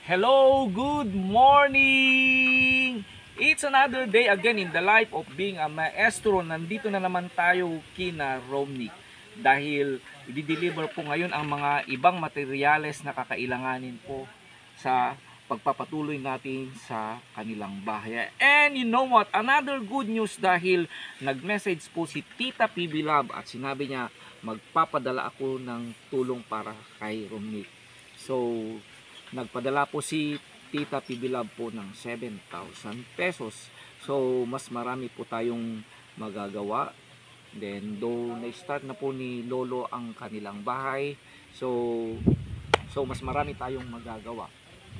Hello, good morning! It's another day again in the life of being a maestro. Nandito na naman tayo kina Romnick dahil i-deliver po ngayon ang mga ibang materyales na kakailanganin po sa pagpapatuloy natin sa kanilang bahay. And you know what? Another good news dahil nag-message po si Tita PB Love at sinabi niya magpapadala ako ng tulong para kay Romnick. So, nagpadala po si Tita PB Love po ng 7,000 pesos. So, mas marami po tayong magagawa. Then, though na-start na po ni Lolo ang kanilang bahay. So mas marami tayong magagawa.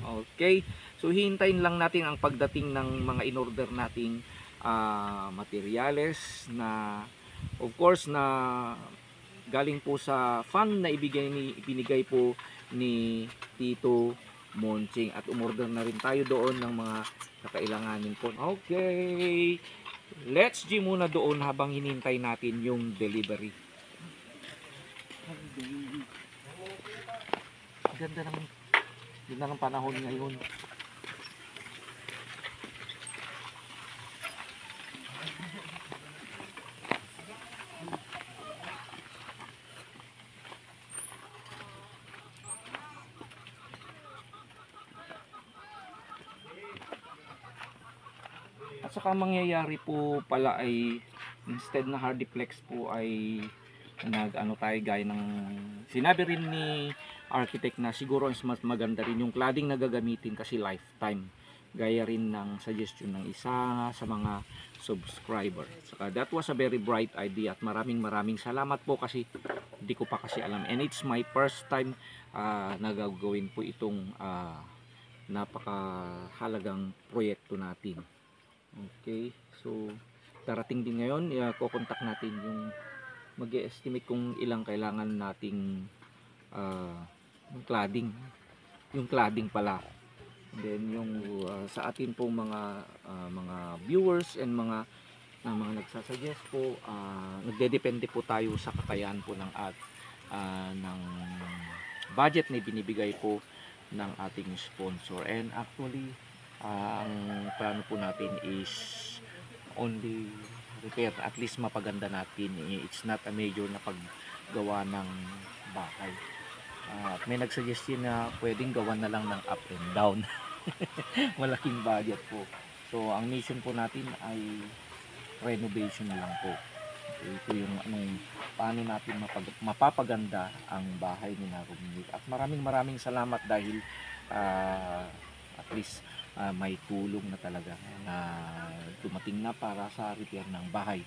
Okay? So, hintayin lang natin ang pagdating ng mga in-order nating materyales na, of course, na galing po sa fund na ibinigay po ni Tito Monching at umorder na rin tayo doon ng mga kakailanganin po. Okay, let's G muna doon habang hinintay natin yung delivery. Ganda ng panahon ngayon. At saka mangyayari po pala ay instead na hardiplex po ay nag-ano tayo gaya ng sinabi rin ni architect na siguro mas maganda rin yung cladding na gagamitin kasi lifetime. Gaya rin ng suggestion ng isa sa mga subscriber. Saka that was a very bright idea at maraming salamat po kasi hindi ko pa kasi alam. And it's my first time na gagawin po itong napakahalagang proyekto natin. Okay, so darating din ngayon, i-contact natin yung mag-estimate kung ilang kailangan nating yung cladding pala. And then yung sa atin po mga viewers and mga nagsasuggest po, nagdedepende po tayo sa kakayahan po ng ng budget na binibigay po ng ating sponsor. And actually ang plano po natin is only repair, at least mapaganda natin. It's not a major na paggawa ng bahay. At may nagsuggest na pwedeng gawan na lang ng up and down. Malaking budget po. So ang mission po natin ay renovation lang po. Ito yung paano natin mapapaganda ang bahay ni Romnick. At maraming salamat dahil at least may tulong na talaga na dumating na para sa repair ng bahay.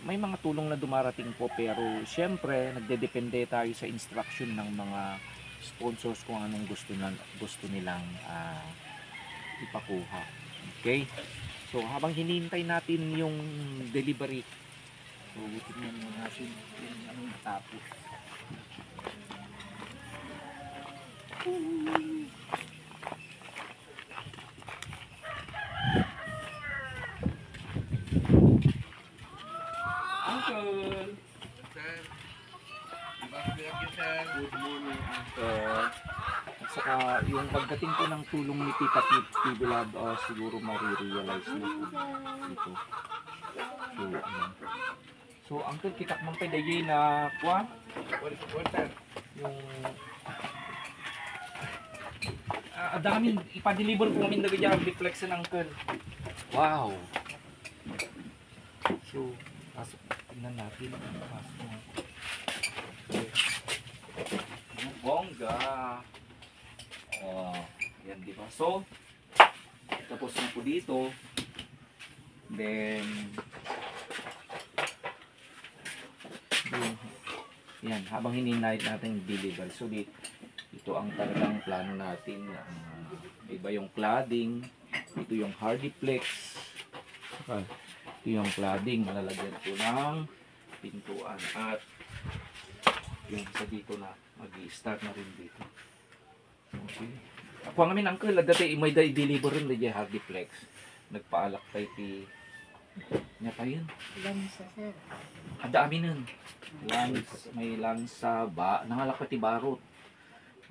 May mga tulong na dumarating po, pero syempre nagdedepende tayo sa instruction ng mga sponsors kung anong gusto nilang ipakuha. Okay? So habang hinihintay natin yung delivery, so tingnan mo natin yung anong natapos. Good morning, Uncle. At saka yung pagdating po ng tulong ni Tita PB Love, siguro marirealize na po dito. So, Uncle, kitak man pa dayay na kuha? Yung daming ipa-deliver po kami nagayang reflection, Uncle. Wow! So, pasok tingnan natin. Pasok na. Bongga. Yan, di ba? So, tapos na po dito. Then, yan, habang hinihintay natin yung deliver. So, ito ang talagang plano natin. Iba yung cladding. Ito yung hardiplex. Ito yung cladding. Malalagyan ko ng pintuan. At yung sa dito na mag-i-start na rin dito. Okay. Ako ang amin, Uncle, dati may deliver rin na hardiplex. Nagpaalak tayo niya pa yun. Lansa, sir. Ada amin nun. May lansa ba? Nangalak pati barot.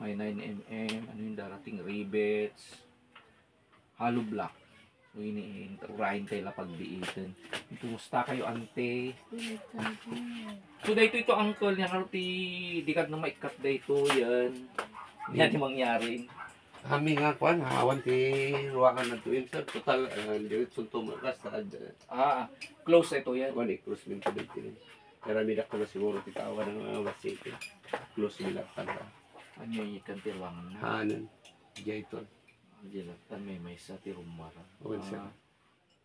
May 9mm, ano yung darating, rivets, hollow block. So, urahin tayo pagdiitin. Kumusta kayo, ante? So, dito ito, uncle, niya karuti, di ka na maikat dito, yan. Yan yung mangyari. Kami nga kuan, hawan ti ruangan na tuwin sir. Total, diretso tumakas. Close ito yan. Kuan, i-close min po dito. Pero midak ko na siguro ti kawan ng mga wasiti. Close midak tanda. Ano yung ikan tiruangan na? Hanan, jayton. Dilatan may sa tirumara. Okay, sir.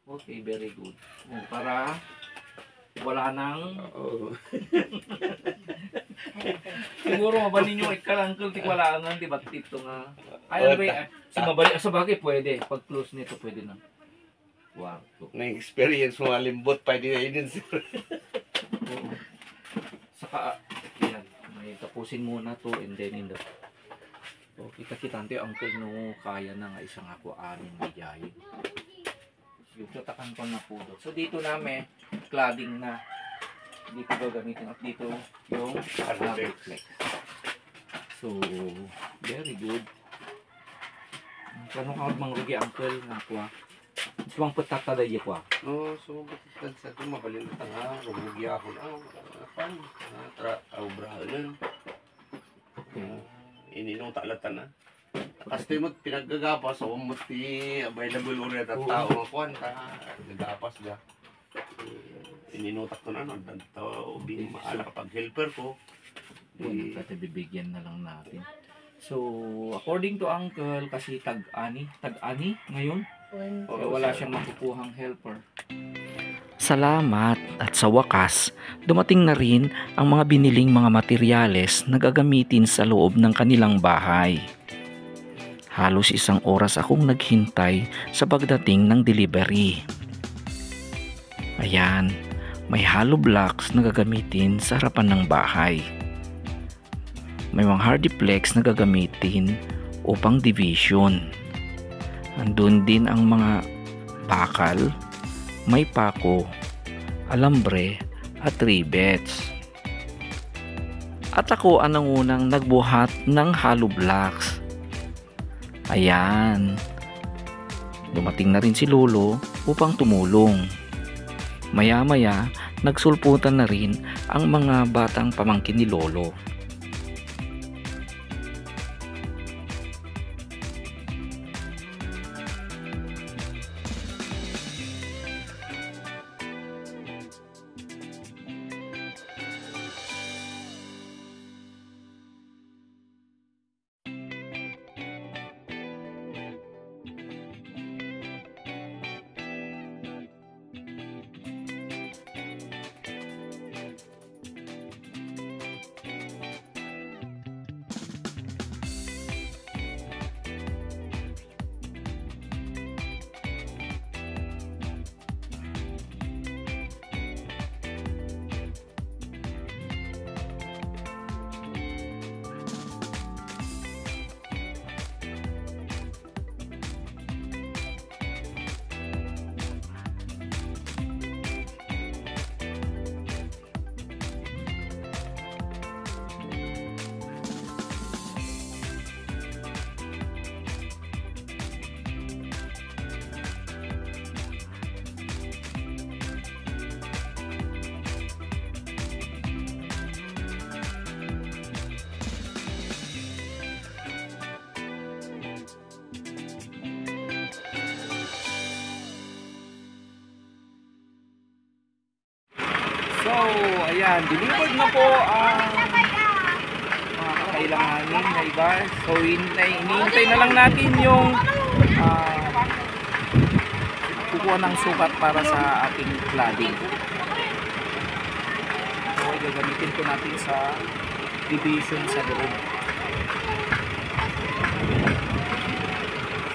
Okay, very good. Para wala nang Oo. siguro mabalin nyo ikalang ti wala nang di ba tito nga. Ay, sa mabali sa bagay pwede. Pag close nito pwede na. Kwarto. May experience mo alimbot pa din sir. Oo. Saka yan, may tapusin muna to and then in the so, kita uncle no kaya na nga isang ako anin biyayin. Yung tatakan ko na po. So dito namin cladding na. Dito gagamitin at dito yung reflex. So very good. Kano ka mangrugi uncle nga ko. Suwang patatada di ko. No, so basta sa to mabalin na tanga, rumugi ako na. Pan, obrahan. Ininong talatan na. Kasi mo pinaggagapas o mo ti available ulit at tao nga kuan ka gagapas ga. Ininutak ko na no danto ubing maala kapag helper ko. Di bibigyan na lang natin. So according to uncle kasi tag-ani ngayon. Kaya wala siyang makukuhang helper. Salamat at sa wakas, dumating na rin ang mga biniling mga materyales na gagamitin sa loob ng kanilang bahay. Halos 1 oras akong naghintay sa pagdating ng delivery. Ayan, may hollow blocks na gagamitin sa harapan ng bahay. May mga hardiplex na gagamitin upang division. Andun din ang mga bakal, may pako, alambre at rivets. At ako ang unang nagbuhat ng hollow blocks. Ayan. Dumating na rin si Lolo upang tumulong. Maya-maya, nagsulputan na rin ang mga batang pamangkin ni Lolo. So, ayan, delivered na po ang mga kakailanganin na iba. So, iniintay na lang natin yung kukuha ng sukat para sa ating cladding. So, gagamitin po natin sa division sa loob.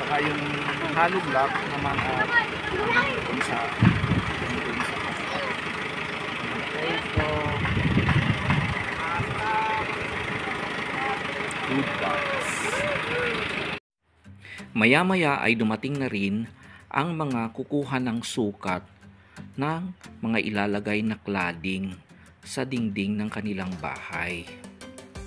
Saka yung hollow block naman at sa maya-maya ay dumating na rin ang mga kukuha ng sukat ng mga ilalagay na cladding sa dingding ng kanilang bahay.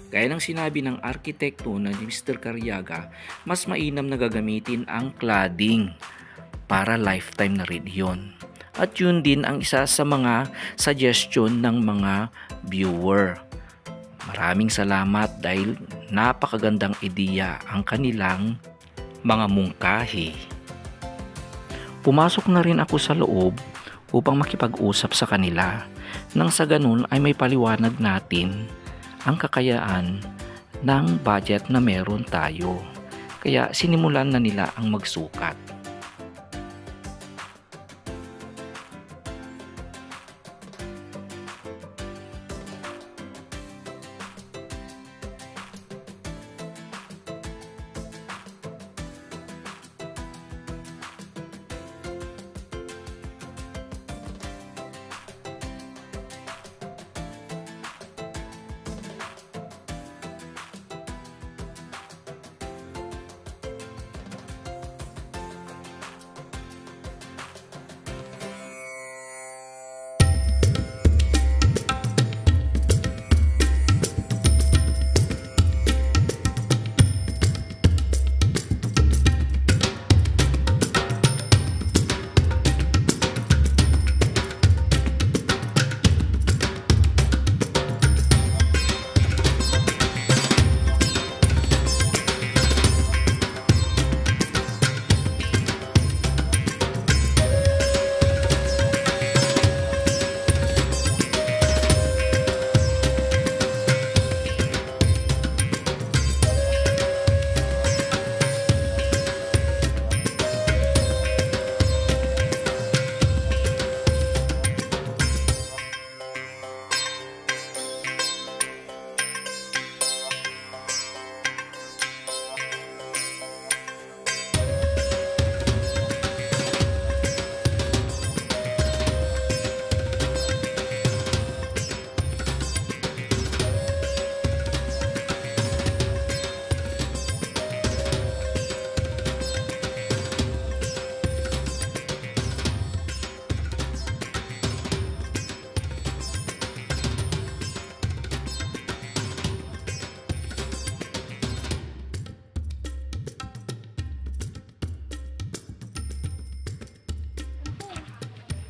Gaya ng sinabi ng arkitekto na Mr. Cariaga, mas mainam na gagamitin ang cladding para lifetime na rin yun. At yun din ang isa sa mga suggestion ng mga viewer. Maraming salamat dahil napakagandang ideya ang kanilang mga mungkahi. Pumasok na rin ako sa loob upang makipag-usap sa kanila. Nang sa ganun ay may paliwanag natin ang kakayaan ng budget na meron tayo. Kaya sinimulan na nila ang magsukat.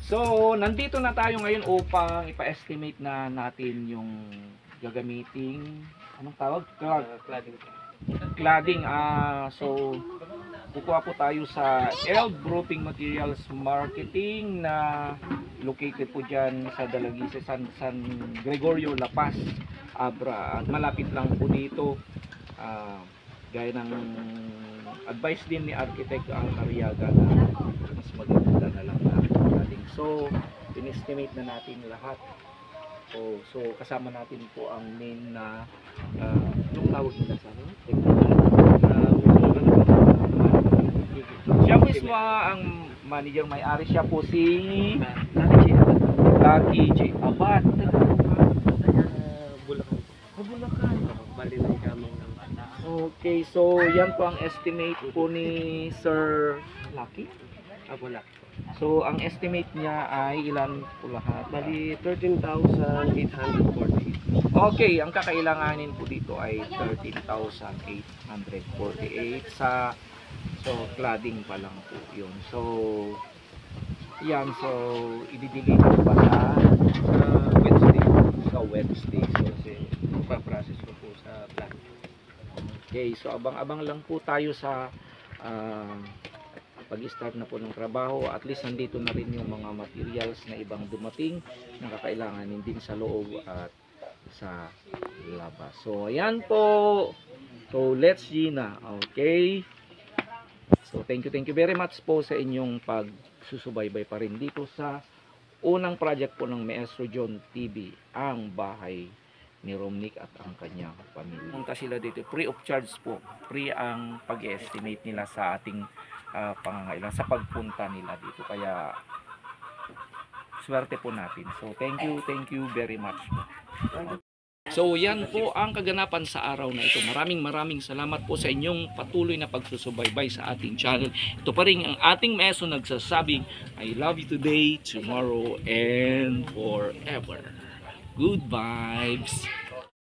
So, nandito na tayo ngayon upang ipa-estimate na natin yung gagamiting, anong tawag? Cladding. So, kukuha po tayo sa Elb Roofing Materials Marketing na located po dyan sa Dalagise, San Gregorio, La Paz, Abra. At malapit lang po dito. Gaya ng advice din ni Architect ang Cariaga na mas maganda na lang na cladding. So, in-estimate na natin lahat. So kasama natin po ang main na anong tawag nila sa siya mismo ang manager, may-ari. Siya po si Lucky J. Abad. Bulacan. Balilang kami ng bata. Okay, so yan po ang estimate po ni Sir Lucky. Bulacan. So ang estimate niya ay ilan po lahat? Bali 13,848. Okay, ang kakailanganin po dito ay 13,848 sa cladding pa lang po yun. So yan, so i-delete ko pa sa Wednesday. So kasi pa-process ko po sa plan. Okay, so abang-abang lang po tayo sa pag-start na po ng trabaho. At least nandito na rin yung mga materials na ibang dumating na kakailanganin din sa loob at sa labas. So ayan po. So let's see na. Okay. So thank you very much po sa inyong pagsusubaybay pa rin dito sa unang project po ng Maestro John TV, ang bahay ni Romnick at ang kanyang pamilya. Punta sila dito, free of charge po. Free ang pag-estimate nila sa ating pangangailangan sa pagpunta nila dito. Kaya swerte po natin. So thank you very much po. So yan po ang kaganapan sa araw na ito. Maraming salamat po sa inyong patuloy na pagsusubaybay sa ating channel. Ito pa rin ang ating maestro nagsasabing, I love you today, tomorrow, and forever. Good vibes!